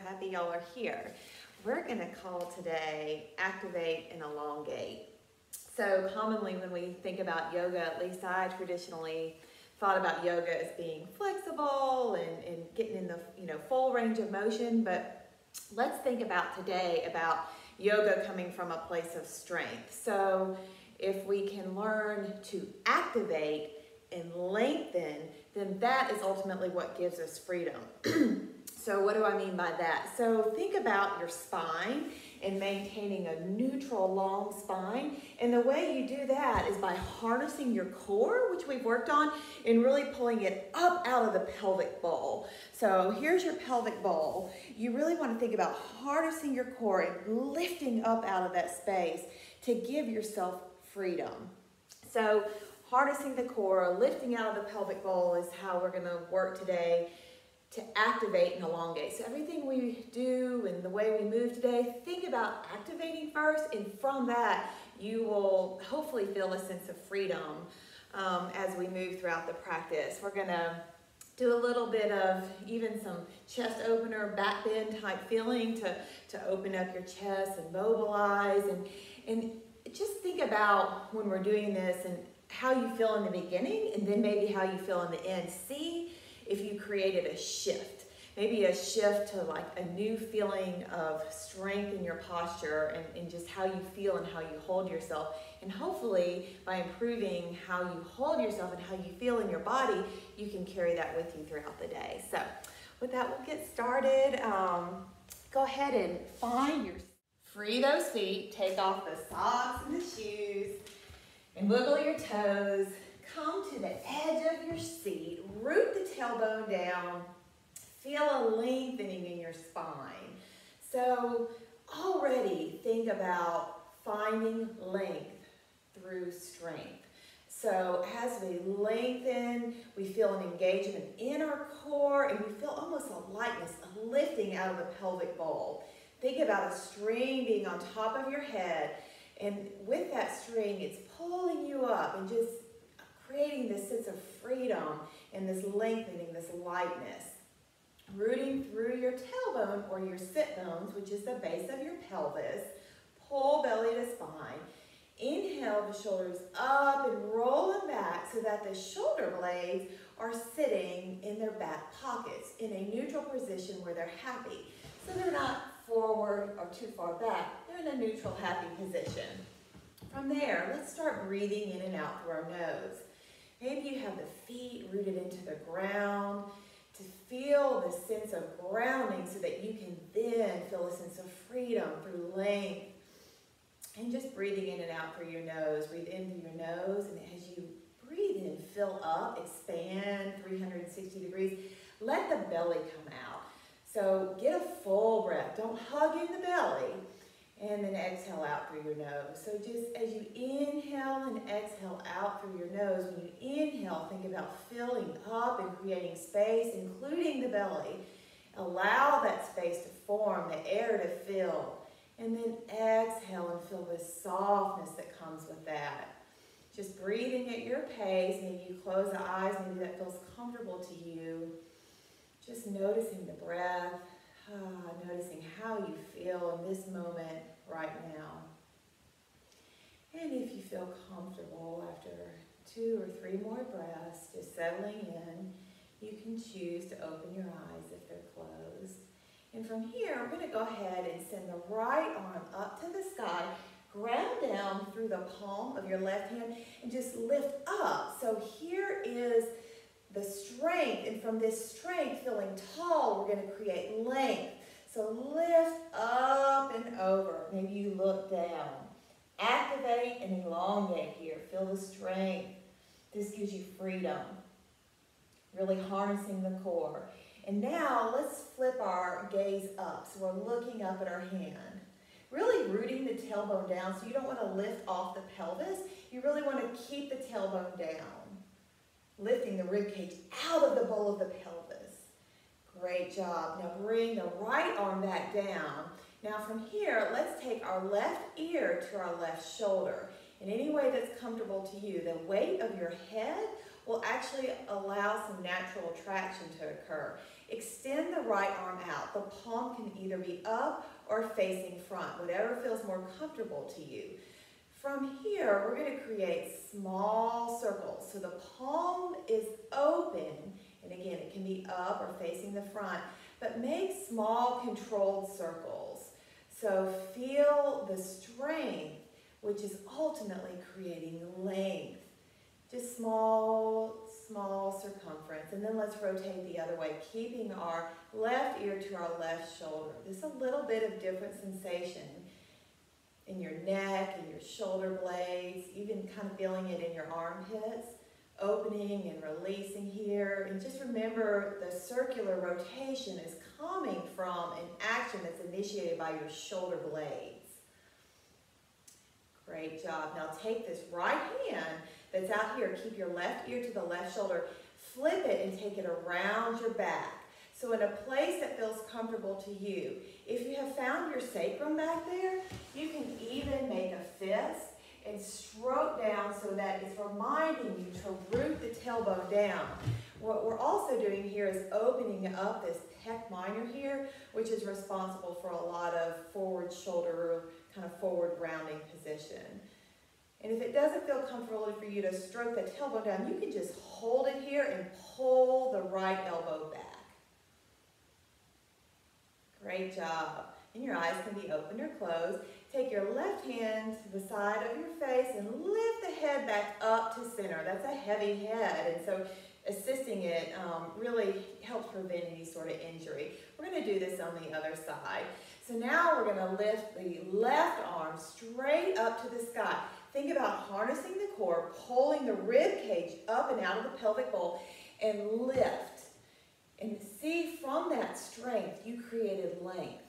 happy y'all are here. We're going to call today Activate and Elongate. So commonly when we think about yoga, at least I traditionally thought about yoga as being flexible and getting in the full range of motion, but let's think about today about yoga coming from a place of strength. So if we can learn to activate and lengthen, then that is ultimately what gives us freedom. So what do I mean by that? So think about your spine and maintaining a neutral long spine. And the way you do that is by harnessing your core, which we've worked on, and really pulling it up out of the pelvic bowl. So here's your pelvic bowl. You really want to think about harnessing your core and lifting up out of that space to give yourself freedom. So harnessing the core, lifting out of the pelvic bowl is how we're going to work today to activate and elongate. So everything we do and the way we move today, think about activating first, and from that, you will hopefully feel a sense of freedom as we move throughout the practice. We're gonna do a little bit of even some chest opener, back bend type feeling to open up your chest and mobilize, and just think about when we're doing this and how you feel in the beginning and then maybe how you feel in the end. See if you created a shift, maybe a shift to like a new feeling of strength in your posture and just how you feel and how you hold yourself. And hopefully by improving how you hold yourself and how you feel in your body, you can carry that with you throughout the day. So with that, we'll get started. Go ahead and free those feet, take off the socks and the shoes, and wiggle your toes. Come to the edge of your seat, root the tailbone down, feel a lengthening in your spine. So already think about finding length through strength. So as we lengthen, we feel an engagement in our core and we feel almost a lightness, a lifting out of the pelvic bowl. Think about a string being on top of your head, and with that string, it's pulling you up and just creating this sense of freedom and this lengthening, this lightness. Rooting through your tailbone or your sit bones, which is the base of your pelvis. Pull belly to spine. Inhale the shoulders up and roll them back so that the shoulder blades are sitting in their back pockets in a neutral position where they're happy. So they're not forward or too far back. They're in a neutral, happy position. From there, let's start breathing in and out through our nose. Maybe you have the feet rooted into the ground to feel the sense of grounding so that you can then feel a sense of freedom through length. And just breathing in and out through your nose. Breathe in through your nose, and as you breathe in, fill up, expand 360 degrees. Let the belly come out. So get a full breath. Don't hug in the belly. And then exhale out through your nose. So just as you inhale and exhale out through your nose, when you inhale, think about filling up and creating space, including the belly. Allow that space to form, the air to fill. And then exhale and feel the softness that comes with that. Just breathing at your pace. Maybe you close the eyes, maybe that feels comfortable to you. Just noticing the breath. Noticing how you feel in this moment right now. And if you feel comfortable after 2 or 3 more breaths, just settling in, you can choose to open your eyes if they're closed. And from here, we're going to go ahead and send the right arm up to the sky, ground down through the palm of your left hand, and just lift up. So here is the strength, and from this strength, feeling tall, we're going to create length. So lift up and over. Maybe you look down. Activate and elongate here. Feel the strength. This gives you freedom. Really harnessing the core. And now let's flip our gaze up. So we're looking up at our hand. Really rooting the tailbone down, so you don't want to lift off the pelvis. You really want to keep the tailbone down. Lifting the ribcage out of the bowl of the pelvis. Great job. Now bring the right arm back down. Now from here, let's take our left ear to our left shoulder. In any way that's comfortable to you. The weight of your head will actually allow some natural traction to occur. Extend the right arm out. The palm can either be up or facing front, whatever feels more comfortable to you. From here, we're going to create small circles. So the palm is open, and again, it can be up or facing the front, but make small controlled circles. So feel the strength, which is ultimately creating length. Just small circumference. And then let's rotate the other way, keeping our left ear to our left shoulder. There's a little bit of different sensation in your neck and your shoulder blades, even kind of feeling it in your armpits, opening and releasing here. And just remember the circular rotation is coming from an action that's initiated by your shoulder blades. Great job. Now take this right hand that's out here, keep your left ear to the left shoulder, flip it and take it around your back. So in a place that feels comfortable to you. If you have found your sacrum back there, you can even make a fist and stroke down so that it's reminding you to root the tailbone down. What we're also doing here is opening up this pec minor here, which is responsible for a lot of forward shoulder, kind of forward rounding position. And if it doesn't feel comfortable for you to stroke the tailbone down, you can just hold it here and pull the right elbow back. Great job. And your eyes can be open or closed. Take your left hand to the side of your face and lift the head back up to center. That's a heavy head, and so assisting it really helps prevent any sort of injury. We're going to do this on the other side. So now we're going to lift the left arm straight up to the sky. Think about harnessing the core, pulling the rib cage up and out of the pelvic bowl, and lift. And see, from that strength, you created length.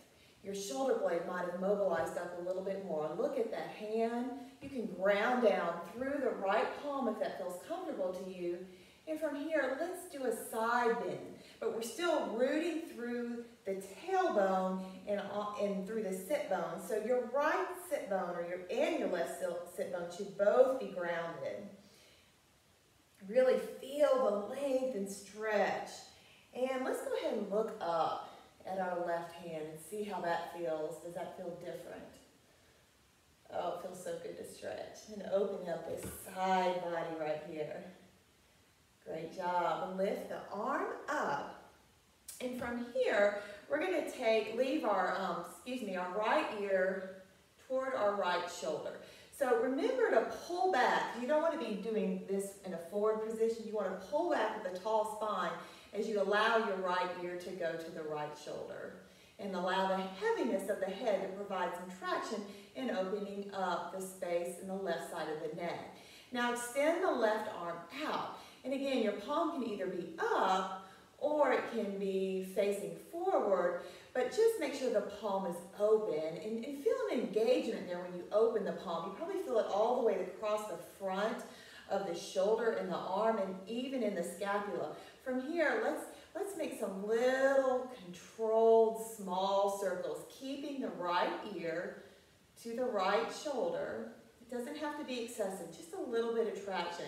Your shoulder blade might have mobilized up a little bit more. Look at that hand. You can ground down through the right palm if that feels comfortable to you. And from here, let's do a side bend. But we're still rooting through the tailbone and through the sit bone. So your right sit bone and your left sit bone should both be grounded. Really feel the length and stretch. And let's go ahead and look up at our left hand and see how that feels. Does that feel different? Oh, it feels so good to stretch. And open up this side body right here. Great job. Lift the arm up. And from here, we're going to leave our, our right ear toward our right shoulder. So remember to pull back. You don't want to be doing this in a forward position. You want to pull back with a tall spine as you allow your right ear to go to the right shoulder. And allow the heaviness of the head to provide some traction in opening up the space in the left side of the neck. Now extend the left arm out. And again, your palm can either be up or it can be facing forward, but just make sure the palm is open and feel an engagement there when you open the palm. You probably feel it all the way across the front of the shoulder and the arm and even in the scapula. From here, let's make some little controlled small circles, keeping the right ear to the right shoulder. It doesn't have to be excessive, just a little bit of traction.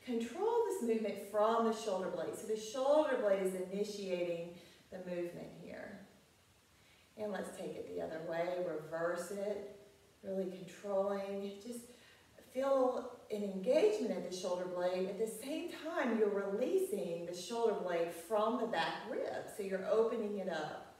Control this movement from the shoulder blade. So the shoulder blade is initiating the movement here. And let's take it the other way, reverse it, really controlling. Just feel an engagement at the shoulder blade. At the same time, you're releasing the shoulder blade from the back rib. So you're opening it up.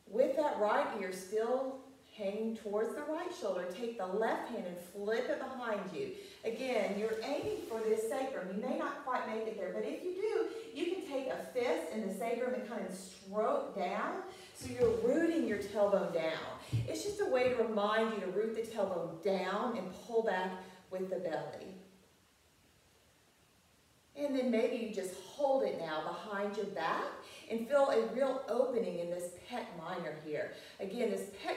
With that right ear still hanging towards the right shoulder, take the left hand and flip it behind you. Again, you're aiming for this sacrum. You may not quite make it there, but if you do, you can take a fist in the sacrum and kind of stroke down, so you're rooting your tailbone down. It's just a way to remind you to root the tailbone down and pull back with the belly. And then maybe you just hold it now behind your back and feel a real opening in this pec minor here. Again,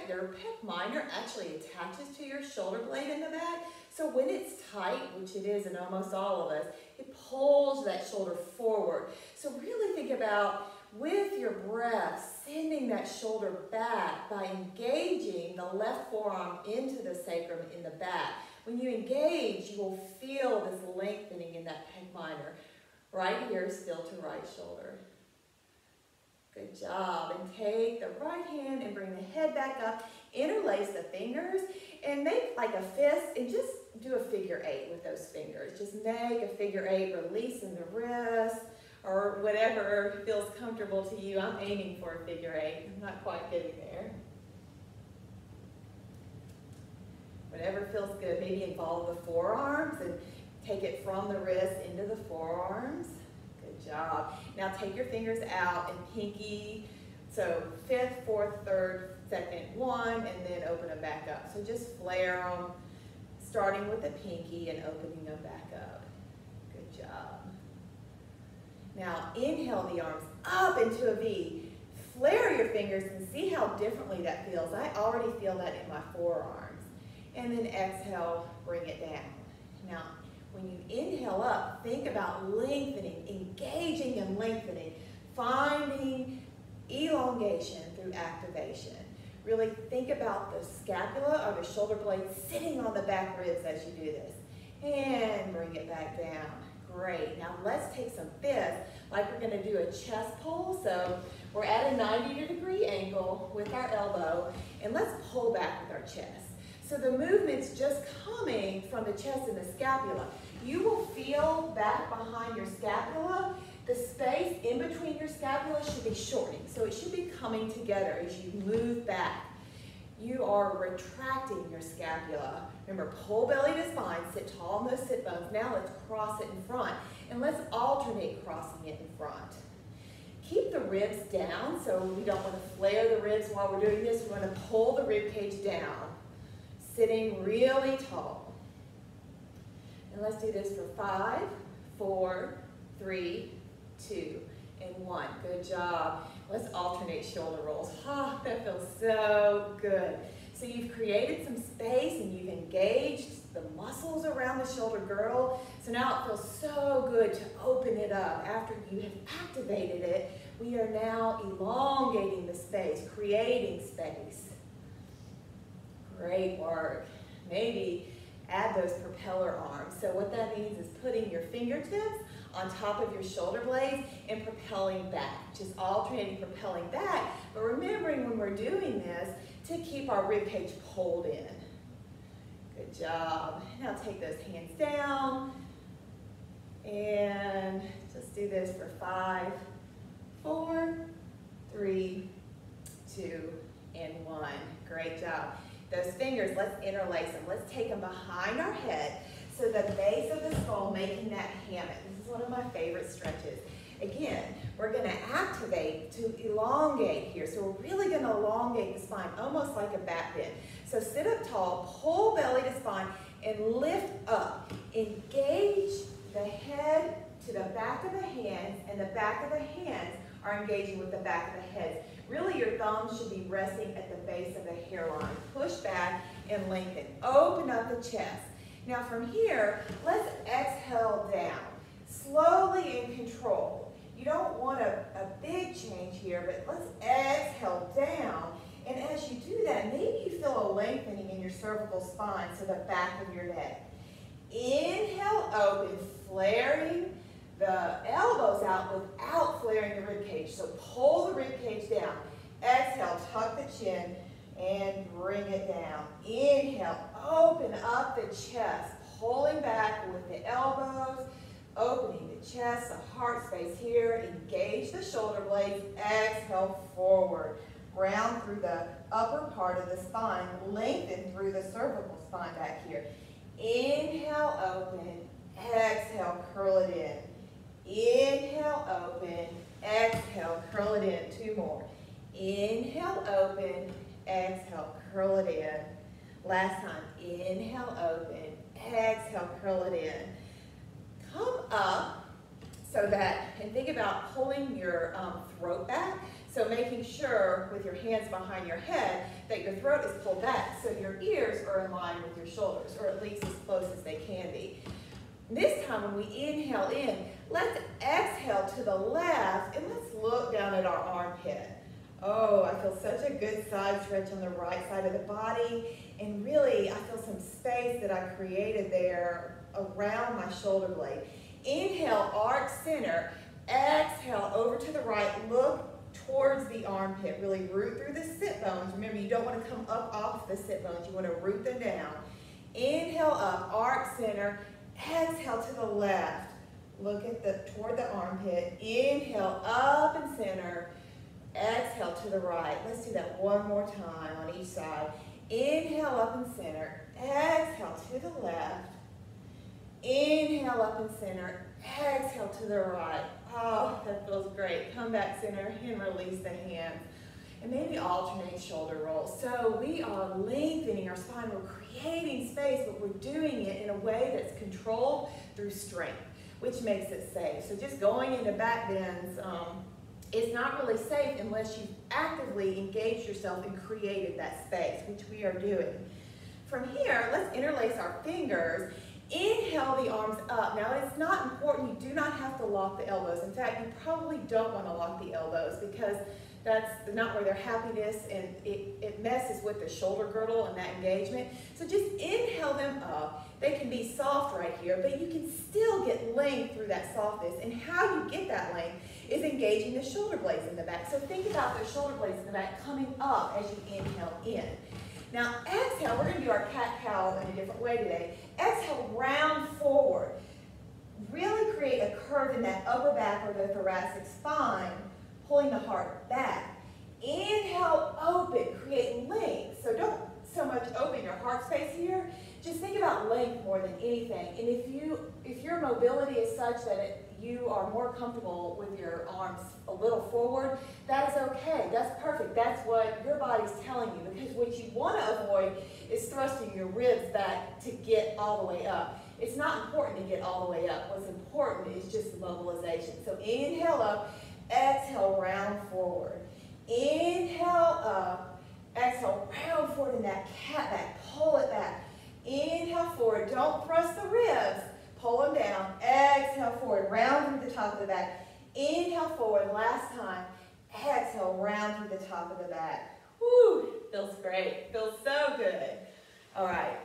their pec minor actually attaches to your shoulder blade in the back. So when it's tight, which it is in almost all of us, it pulls that shoulder forward. So really think about, with your breath, sending that shoulder back by engaging the left forearm into the sacrum in the back. When you engage, you will feel this lengthening in that pec minor. Right ear still to right shoulder. Good job. And take the right hand and bring the head back up. Interlace the fingers and make like a fist and just do a figure 8 with those fingers. Just make a figure 8, releasing the wrist or whatever feels comfortable to you. I'm aiming for a figure 8. I'm not quite getting there. Whatever feels good. Maybe involve the forearms and take it from the wrist into the forearms. Good job. Now take your fingers out and pinky. So 5th, 4th, 3rd, 2nd, 1, and then open them back up. So just flare them, starting with the pinky and opening them back up. Good job. Now inhale the arms up into a V. Flare your fingers and see how differently that feels. I already feel that in my forearms. And then exhale, bring it down. Now, when you inhale up, think about lengthening, engaging and lengthening, finding elongation through activation. Really think about the scapula or the shoulder blade sitting on the back ribs as you do this. And bring it back down. Great. Now let's take some fists, like we're going to do a chest pull. So we're at a 90-degree angle with our elbow, and let's pull back with our chest. So the movement's just coming from the chest and the scapula. You will feel back behind your scapula, the space in between your scapula should be shortening. So it should be coming together as you move back. You are retracting your scapula. Remember, pull belly to spine, sit tall on those sit bones. Now let's cross it in front. And let's alternate crossing it in front. Keep the ribs down, so we don't want to flare the ribs while we're doing this. We want to pull the rib cage down. Sitting really tall. And let's do this for 5, 4, 3, 2, and 1. Good job. Let's alternate shoulder rolls. Ah, that feels so good. So you've created some space and you've engaged the muscles around the shoulder girdle. So now it feels so good to open it up. After you have activated it, we are now elongating the space, creating space. Great work. Maybe add those propeller arms. So what that means is putting your fingertips on top of your shoulder blades and propelling back. Just alternating propelling back, but remembering when we're doing this to keep our rib cage pulled in. Good job. Now take those hands down and just do this for 5, 4, 3, 2, and 1. Great job. Those fingers, let's interlace them. Let's take them behind our head, so the base of the skull making that hammock. This is one of my favorite stretches. Again, we're going to activate to elongate here. So we're really going to elongate the spine, almost like a back bend. So sit up tall, pull belly to spine, and lift up. Engage the head to the back of the hands, and the back of the hands are engaging with the back of the head. Really, your thumbs should be resting at the base of the hairline. Push back and lengthen. Open up the chest. Now from here, let's exhale down. Slowly in control. You don't want a big change here, but let's exhale down. And as you do that, maybe you feel a lengthening in your cervical spine, so the back of your neck. Inhale, open, flaring the elbows out without flaring the rib cage. So pull the rib cage down. Exhale, tuck the chin and bring it down. Inhale, open up the chest, pulling back with the elbows, opening the chest, the heart space here. Engage the shoulder blades. Exhale, forward. Ground through the upper part of the spine. Lengthen through the cervical spine back here. Inhale, open. Exhale, curl it in. Inhale, open, exhale, curl it in. 2 more. Inhale, open, exhale, curl it in. Last time. Inhale, open, exhale, curl it in. Come up so that, and think about pulling your throat back. So making sure with your hands behind your head that your throat is pulled back so your ears are in line with your shoulders, or at least as close as they can be. This time when we inhale in, let's exhale to the left and let's look down at our armpit. Oh, I feel such a good side stretch on the right side of the body, and really I feel some space that I created there around my shoulder blade. Inhale, arch center. Exhale, over to the right. Look towards the armpit. Really root through the sit bones. Remember, you don't want to come up off the sit bones. You want to root them down. Inhale up, arc center. Exhale to the left. Look at toward the armpit. Inhale up and center. Exhale to the right. Let's do that one more time on each side. Inhale up and center. Exhale to the left. Inhale up and center. Exhale to the right. Oh, that feels great. Come back center and release the hands. And maybe alternate shoulder rolls. So we are lengthening our spine. We're creating space, but we're doing it in a way that's controlled through strength, which makes it safe. So just going into back bends is not really safe unless you've actively engaged yourself and created that space, which we are doing. From here, let's interlace our fingers. Inhale the arms up. Now, it's not important. You do not have to lock the elbows. In fact, you probably don't want to lock the elbows because that's not where their happiness, and it messes with the shoulder girdle and that engagement. So just inhale them up. They can be soft right here, but you can still get length through that softness. And how you get that length is engaging the shoulder blades in the back. So think about those shoulder blades in the back coming up as you inhale in. Now exhale, we're going to do our cat-cow in a different way today. Exhale, round forward. Really create a curve in that upper back or the thoracic spine, pulling the heart back. Inhale, open, create length. So don't so much open your heart space here. Just think about length more than anything. And if your mobility is such that you are more comfortable with your arms a little forward, that is okay. That's perfect. That's what your body's telling you, because what you want to avoid is thrusting your ribs back to get all the way up. It's not important to get all the way up. What's important is just the mobilization. So inhale up, exhale, round forward. Inhale up, exhale, round forward in that cat back. Pull it back. Inhale forward. Don't thrust the ribs. Pull them down. Exhale forward. Round through the top of the back. Inhale forward. Last time. Exhale. Round through the top of the back. Woo! Feels great. Feels so good. All right.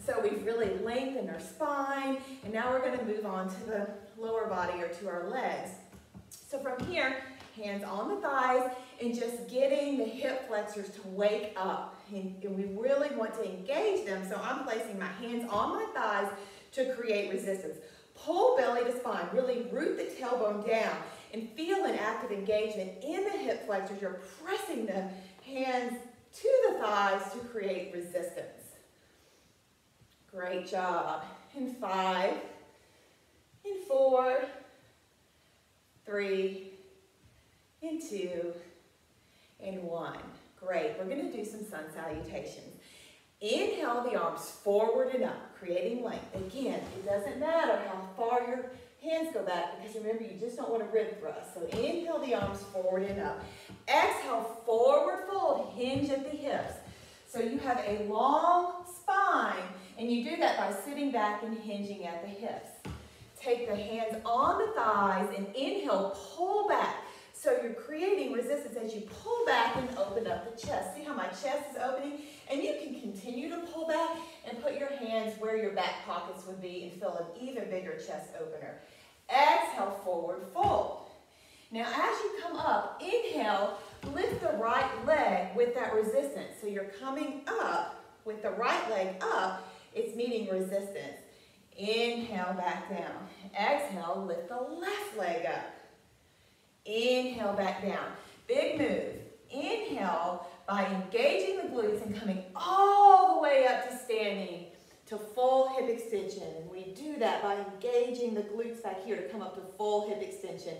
So we've really lengthened our spine. And now we're going to move on to the lower body or to our legs. So from here, hands on the thighs and just getting the hip flexors to wake up. And we really want to engage them. So I'm placing my hands on my thighs to create resistance. Pull belly to spine. Really root the tailbone down and feel an active engagement in the hip flexors. You're pressing the hands to the thighs to create resistance. Great job. In 5, in 4, 3, in 2, and 1. Great. We're going to do some sun salutations. Inhale the arms forward and up, creating length. Again, it doesn't matter how far your hands go back, because remember, you just don't want to rib thrust. So inhale the arms forward and up. Exhale, forward fold, hinge at the hips. So you have a long spine, and you do that by sitting back and hinging at the hips. Take the hands on the thighs and inhale, pull back. So you're creating resistance as you pull back and open up the chest. See how my chest is opening? And you can continue to pull back and put your hands where your back pockets would be and feel an even bigger chest opener. Exhale, forward fold. Now as you come up, inhale, lift the right leg with that resistance. So you're coming up with the right leg up, it's meeting resistance. Inhale, back down. Exhale, lift the left leg up. Inhale, back down. Big move. Inhale by engaging the glutes and coming all the way up to standing to full hip extension. And we do that by engaging the glutes back here to come up to full hip extension.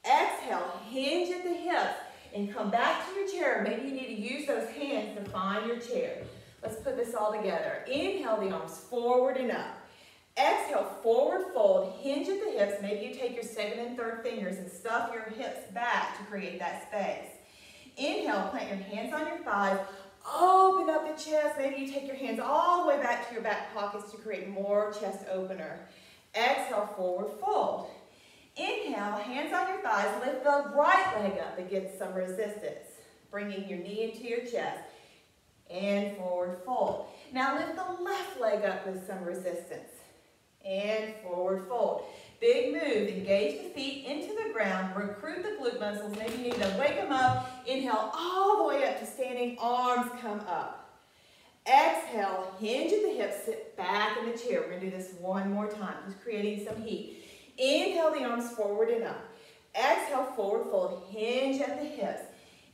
Exhale, hinge at the hips and come back to your chair. Maybe you need to use those hands to find your chair. Let's put this all together. Inhale the arms forward and up. Exhale, forward fold, hinge at the hips. Maybe you take your second and third fingers and stuff your hips back to create that space. Inhale, plant your hands on your thighs, open up the chest. Maybe you take your hands all the way back to your back pockets to create more chest opener. Exhale, forward fold. Inhale, hands on your thighs, lift the right leg up against some resistance, bringing your knee into your chest, and forward fold. Now lift the left leg up with some resistance. And forward fold. Big move. Engage the feet into the ground. Recruit the glute muscles. Maybe you need to wake them up. Inhale all the way up to standing. Arms come up. Exhale, hinge at the hips. Sit back in the chair. We're going to do this one more time. Just creating some heat. Inhale the arms forward and up. Exhale, forward fold. Hinge at the hips.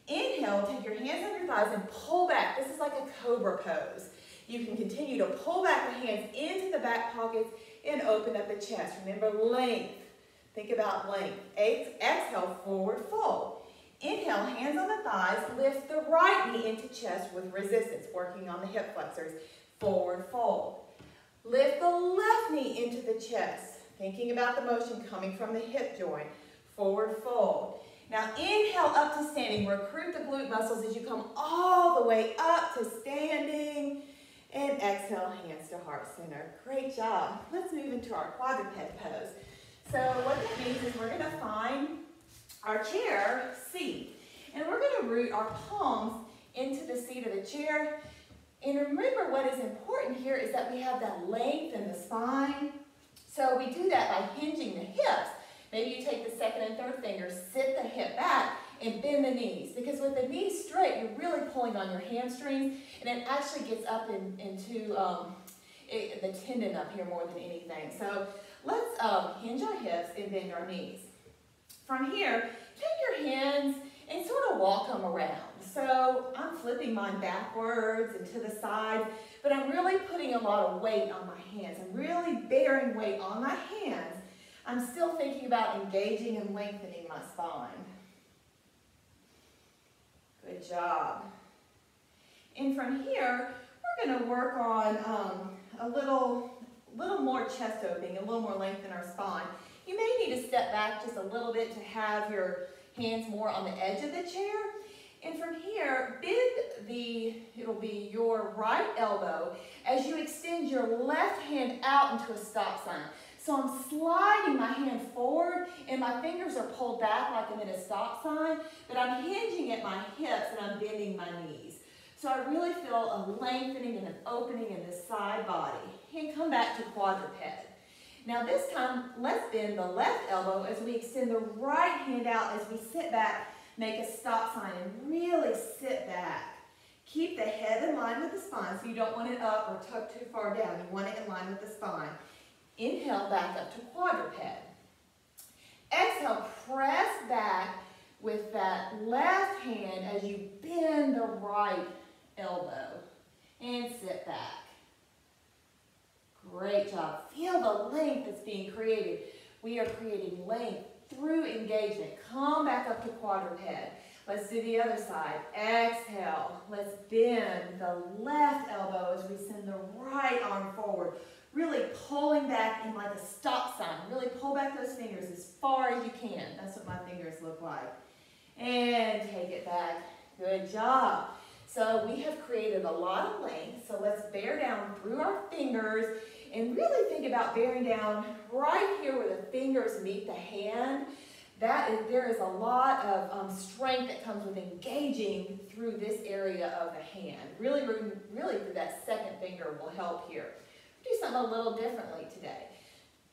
Inhale, take your hands on your thighs and pull back. This is like a cobra pose. You can continue to pull back the hands into the back pockets and open up the chest. Remember length. Think about length. Exhale, forward fold. Inhale, hands on the thighs. Lift the right knee into chest with resistance, working on the hip flexors. Forward fold. Lift the left knee into the chest, thinking about the motion coming from the hip joint. Forward fold. Now inhale up to standing. Recruit the glute muscles as you come all the way up to standing. And exhale, hands to heart center. Great job. Let's move into our quadruped pose. So what that means is we're going to find our chair seat. And we're going to root our palms into the seat of the chair. And remember, what is important here is that we have that length in the spine. So we do that by hinging the hips. Maybe you take the second and third fingers, sit the hip back, and bend the knees. Because with the knees straight, you're really pulling on your hamstrings, and it actually gets up into the tendon up here more than anything. So let's hinge our hips and bend our knees. From here, take your hands and sort of walk them around. So I'm flipping mine backwards and to the side, but I'm really putting a lot of weight on my hands. I'm really bearing weight on my hands. I'm still thinking about engaging and lengthening my spine. Good job. And from here, we're going to work on a little more chest opening, a little more length in our spine. You may need to step back just a little bit to have your hands more on the edge of the chair. And from here, it'll be your right elbow as you extend your left hand out into a stop sign. So I'm sliding my hand forward and my fingers are pulled back like I'm in a stop sign, but I'm hinging at my hips and I'm bending my knees. So I really feel a lengthening and an opening in the side body. And come back to quadruped. Now this time, let's bend the left elbow as we extend the right hand out as we sit back, make a stop sign and really sit back. Keep the head in line with the spine so you don't want it up or tucked too far down. You want it in line with the spine. Inhale, back up to quadruped. Exhale, press back with that left hand as you bend the right elbow and sit back. Great job. Feel the length that's being created. We are creating length through engagement. Come back up to quadruped. Let's do the other side. Exhale. Let's bend the left elbow as we send the right arm forward. Really pulling back in like a stop sign. Really pull back those fingers as far as you can. That's what my fingers look like. And take it back. Good job. So we have created a lot of length. So let's bear down through our fingers and really think about bearing down right here where the fingers meet the hand. There is a lot of strength that comes with engaging through this area of the hand. Really through that second finger will help here. Do something a little differently today.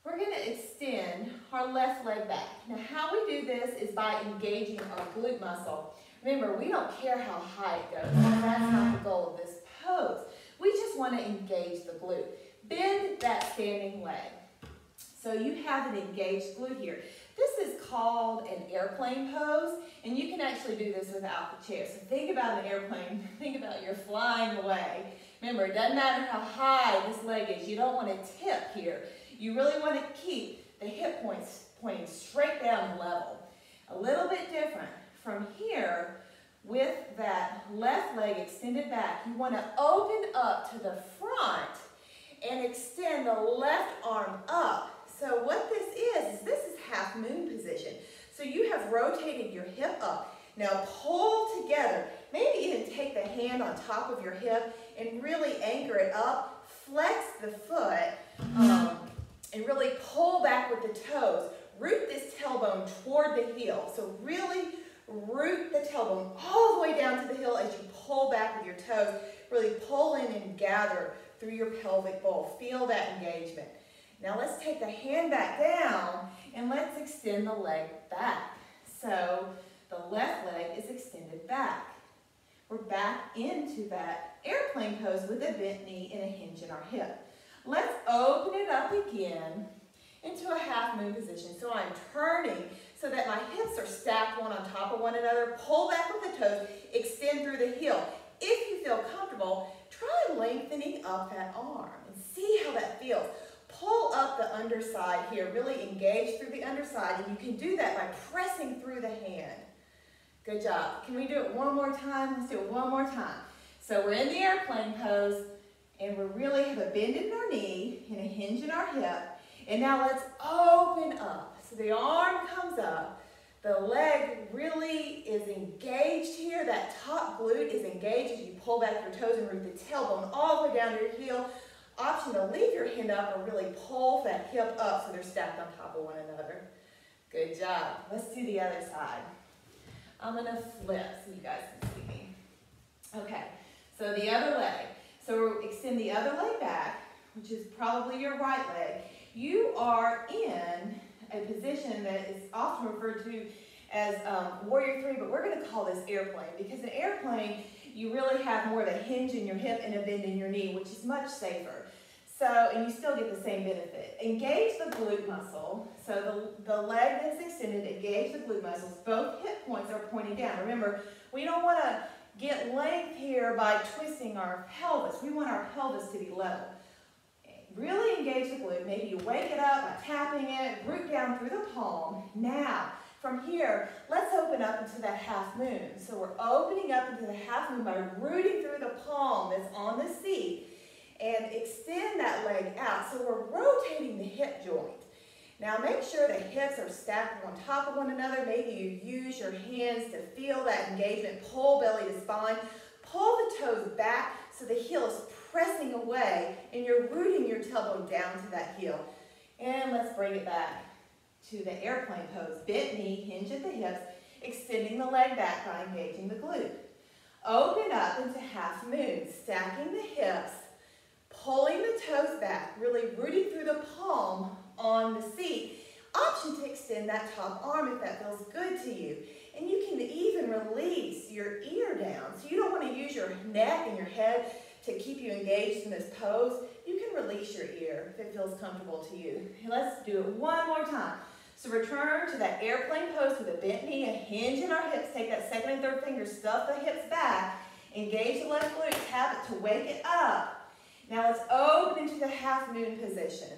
We're going to extend our left leg back. Now how we do this is by engaging our glute muscle. Remember, we don't care how high it goes. That's not the goal of this pose. We just want to engage the glute. Bend that standing leg. So you have an engaged glute here. This is called an airplane pose, and you can actually do this without the chair. So think about an airplane. Think about you're flying away. Remember, it doesn't matter how high this leg is. You don't want to tip here. You really want to keep the hip points pointing straight down level. A little bit different. From here, with that left leg extended back, you want to open up to the front and extend the left arm up. So what this is half moon position. So you have rotated your hip up. Now pull together. Maybe even take the hand on top of your hip and really anchor it up. Flex the foot and really pull back with the toes. Root this tailbone toward the heel. So really root the tailbone all the way down to the heel as you pull back with your toes. Really pull in and gather through your pelvic bowl. Feel that engagement. Now let's take the hand back down and let's extend the leg back. So the left leg is extended back. We're back into that airplane pose with a bent knee and a hinge in our hip. Let's open it up again into a half moon position. So I'm turning so that my hips are stacked one on top of one another. Pull back with the toes, extend through the heel. If you feel comfortable, try lengthening up that arm and see how that feels. Pull up the underside here, really engage through the underside, and you can do that by pressing through the hand. Good job. Can we do it one more time? Let's do it one more time. So we're in the airplane pose, and we really have a bend in our knee and a hinge in our hip. And now let's open up. So the arm comes up. The leg really is engaged here. That top glute is engaged as you pull back your toes and root the tailbone all the way down to your heel. Option to leave your hand up or really pull that hip up so they're stacked on top of one another. Good job. Let's do the other side. I'm going to flip so you guys can see me. Okay, so the other leg. So extend the other leg back, which is probably your right leg. You are in a position that is often referred to as warrior three, but we're going to call this airplane because in airplane, you really have more of a hinge in your hip and a bend in your knee, which is much safer. So, and you still get the same benefit. Engage the glute muscle. So the leg that's extended, engage the glute muscles. Both hip points are pointing down. Remember, we don't want to get length here by twisting our pelvis. We want our pelvis to be level. Really engage the glute. Maybe you wake it up by tapping it, root down through the palm. Now, from here, let's open up into that half moon. So we're opening up into the half moon by rooting through the palm that's on the seat and extend that leg out. So we're rotating the hip joint. Now make sure the hips are stacked on top of one another. Maybe you use your hands to feel that engagement. Pull belly to spine. Pull the toes back so the heel is pressing away and you're rooting your tailbone down to that heel. And let's bring it back to the airplane pose. Bent knee, hinge at the hips, extending the leg back by engaging the glute. Open up into half moon, stacking the hips, pulling the toes back, really rooting through the palm on the seat. Option to extend that top arm if that feels good to you. And you can even release your ear down. So you don't want to use your neck and your head to keep you engaged in this pose. You can release your ear if it feels comfortable to you. And let's do it one more time. So return to that airplane pose with a bent knee, a hinge in our hips. Take that second and third finger, stuff the hips back, engage the left glute, tap it to wake it up. Now let's open into the half moon position.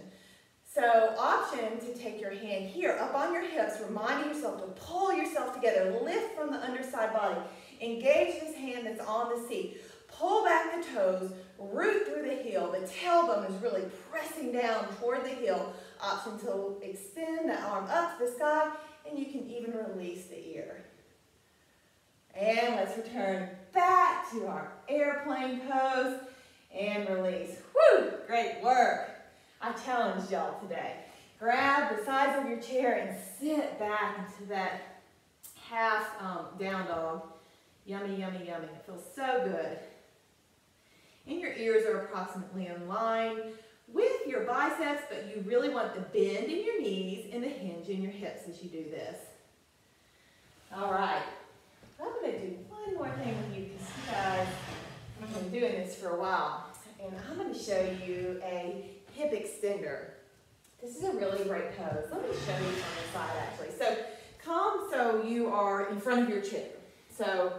So option to take your hand here up on your hips, reminding yourself to pull yourself together, lift from the underside body, engage this hand that's on the seat, pull back the toes, root through the heel, the tailbone is really pressing down toward the heel. Option to extend the arm up to the sky, and you can even release the ear. And let's return back to our airplane pose and release. Woo! Great work. I challenged y'all today. Grab the sides of your chair and sit back into that half down dog. Yummy, yummy, yummy. It feels so good. And your ears are approximately in line with your biceps, but you really want the bend in your knees and the hinge in your hips as you do this. All right. I'm going to do one more thing with you because you guys have been doing this for a while. And I'm going to show you a hip extender. This is a really great pose. Let me show you from the side actually. So come so you are in front of your chair. So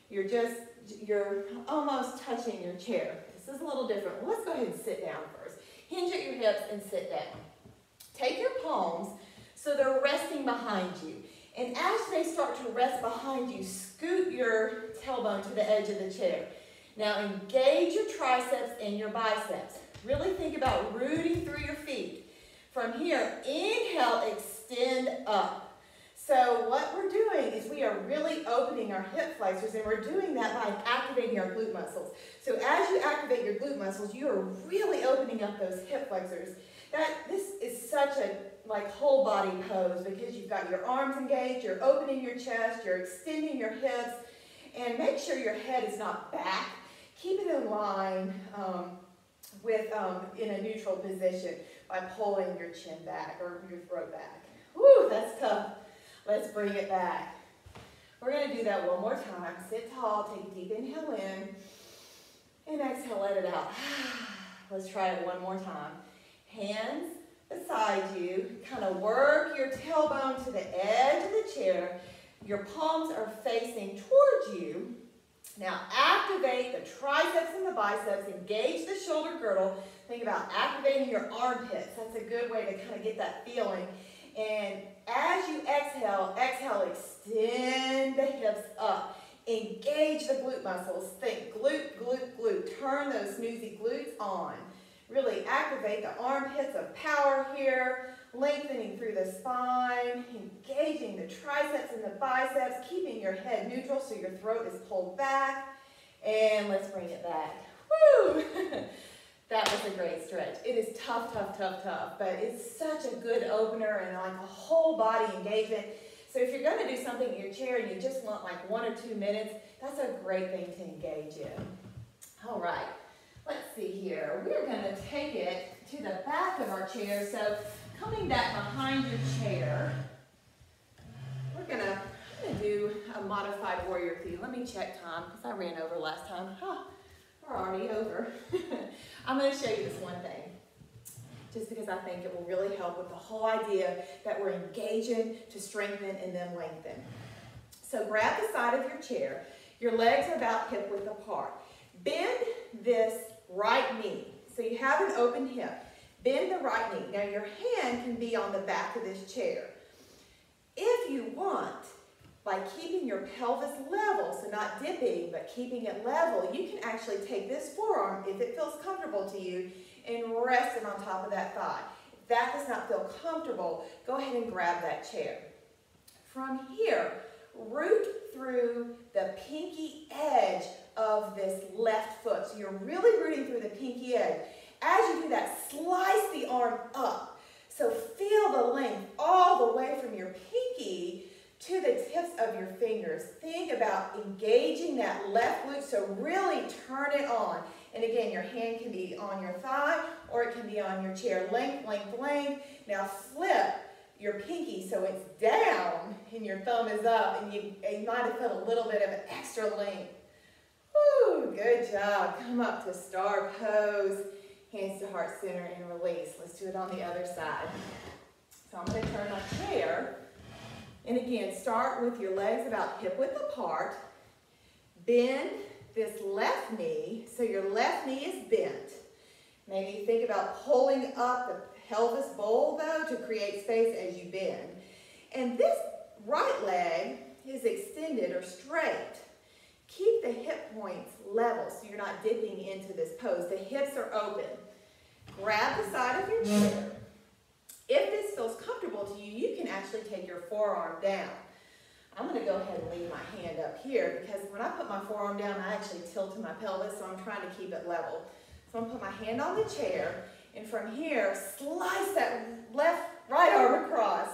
you're almost touching your chair. This is a little different. Well, let's go ahead and sit down first. Hinge at your hips and sit down. Take your palms so they're resting behind you. And as they start to rest behind you, scoot your tailbone to the edge of the chair. Now engage your triceps and your biceps. Really think about rooting through your feet. From here, inhale, extend up. So what we're doing is we are really opening our hip flexors, and we're doing that by activating our glute muscles. So as you activate your glute muscles, you are really opening up those hip flexors. This is such a whole body pose because you've got your arms engaged, you're opening your chest, you're extending your hips, and make sure your head is not back. Keep it in line with in a neutral position by pulling your chin back or your throat back. Woo, that's tough. Let's bring it back. We're going to do that one more time. Sit tall, take a deep inhale in, and exhale, let it out. Let's try it one more time. Hands beside you, kind of work your tailbone to the edge of the chair. Your palms are facing towards you. Now activate the triceps and the biceps, engage the shoulder girdle. Think about activating your armpits. That's a good way to kind of get that feeling. And as you exhale, extend the hips up. Engage the glute muscles. Think glute, glute, glute. Turn those snoozy glutes on. Really activate the armpits of power here. Lengthening through the spine. Engaging the triceps and the biceps. Keeping your head neutral so your throat is pulled back. And let's bring it back. Woo! That was a great stretch. It is tough, tough, tough, tough, but it's such a good opener and like a whole body engagement. So if you're going to do something in your chair and you just want like 1 or 2 minutes, that's a great thing to engage in. All right, let's see here. We're going to take it to the back of our chair. So coming back behind your chair, we're going to do a modified warrior three. Let me check time because I ran over last time. We're already over. I'm going to show you this one thing, just because I think it will really help with the whole idea that we're engaging to strengthen and then lengthen. So grab the side of your chair. Your legs are about hip width apart. Bend this right knee. So you have an open hip. Bend the right knee. Now your hand can be on the back of this chair. If you want, by keeping your pelvis level, so not dipping, but keeping it level, you can actually take this forearm, if it feels comfortable to you, and rest it on top of that thigh. If that does not feel comfortable, go ahead and grab that chair. From here, root through the pinky edge of this left foot. So you're really rooting through the pinky edge. As you do that, slice the arm up. So feel the length all the way from your pinky to the tips of your fingers. Think about engaging that left glute, so really turn it on. And again, your hand can be on your thigh or it can be on your chair. Length, length, length. Now flip your pinky so it's down and your thumb is up, and you might have felt a little bit of an extra length. Woo, good job. Come up to star pose, hands to heart center and release. Let's do it on the other side. So I'm going to turn my chair. And again, start with your legs about hip width apart. Bend this left knee, so your left knee is bent. Maybe think about pulling up the pelvis bowl though to create space as you bend. And this right leg is extended or straight. Keep the hip points level so you're not dipping into this pose. The hips are open. Grab the side of your chair. If this feels comfortable to you, you can actually take your forearm down. I'm going to go ahead and leave my hand up here because when I put my forearm down, I actually tilt to my pelvis, so I'm trying to keep it level. So I'm going to put my hand on the chair, and from here, slice that right arm across.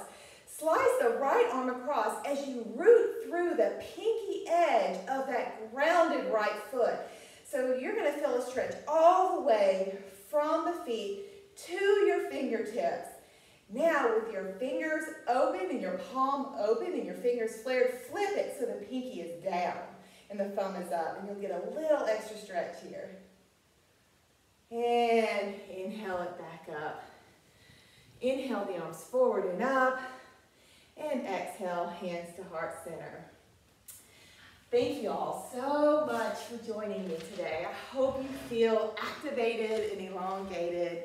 Slice the right arm across as you root through the pinky edge of that grounded right foot. So you're going to feel a stretch all the way from the feet to your fingertips. Now with your fingers open and your palm open and your fingers flared, flip it so the pinky is down and the thumb is up, and you'll get a little extra stretch here. And inhale it back up. Inhale the arms forward and up, and exhale, hands to heart center. Thank you all so much for joining me today. I hope you feel activated and elongated.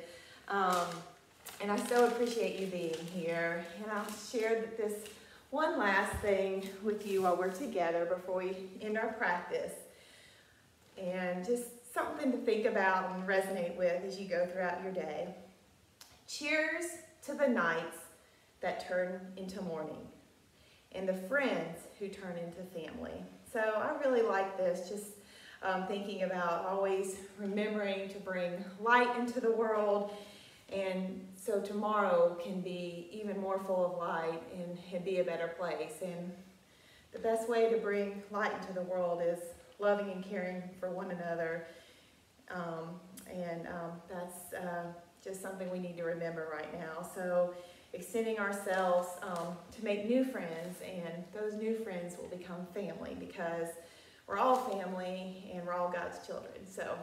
And I so appreciate you being here. And I'll share this one last thing with you while we're together before we end our practice. And just something to think about and resonate with as you go throughout your day. Cheers to the nights that turn into morning and the friends who turn into family. So I really like this, just thinking about always remembering to bring light into the world, and so tomorrow can be even more full of light and be a better place. And the best way to bring light into the world is loving and caring for one another, and that's just something we need to remember right now. So extending ourselves to make new friends, and those new friends will become family, because we're all family and we're all God's children. So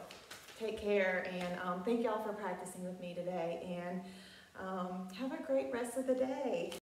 take care, and thank y'all for practicing with me today, and have a great rest of the day.